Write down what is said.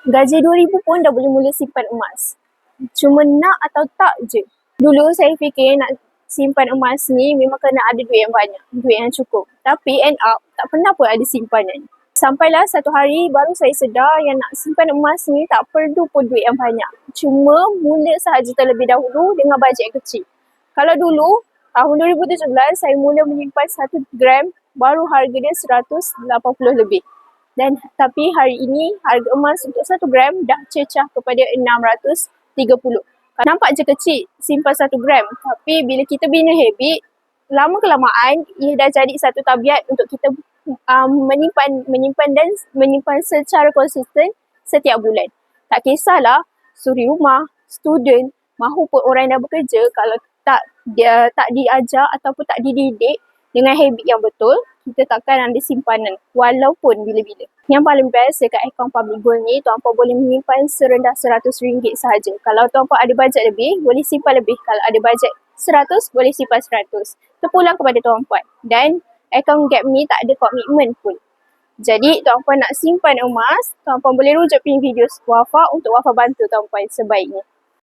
Gaji 2,000 pun dah boleh mula simpan emas. Cuma nak atau tak je. Dulu saya fikir nak simpan emas ni memang kena ada duit yang banyak, duit yang cukup. Tapi end up tak pernah pun ada simpanan. Sampailah satu hari baru saya sedar yang nak simpan emas ni tak perlu pun duit yang banyak. Cuma mula sahaja terlebih dahulu dengan bajet yang kecil. Kalau dulu, tahun 2017 saya mula menyimpan 1 gram baru harga dia 180 lebih. Tapi hari ini harga emas untuk 1 gram dah cecah kepada 630. Nampak je kecil simpan 1 gram. Tapi bila kita bina habit, lama kelamaan ia dah jadi satu tabiat untuk kita menyimpan secara konsisten setiap bulan. Tak kisahlah suri rumah, student, mahupun orang yang dah bekerja, kalau tak diajar ataupun tak dididik dengan habit yang betul, kita takkan ada simpanan walaupun bila-bila. Yang paling best dekat akaun Public Gold ni, tuan-puan boleh menyimpan serendah RM100 sahaja. Kalau tuan-puan ada bajet lebih, boleh simpan lebih. Kalau ada bajet 100, boleh simpan 100. Terpulang kepada tuan-puan. Dan akaun Gap ni tak ada komitmen pun. Jadi, tuan-puan nak simpan emas, tuan-puan boleh rujuk pilih video Wafa untuk Wafa bantu tuan-puan sebaiknya.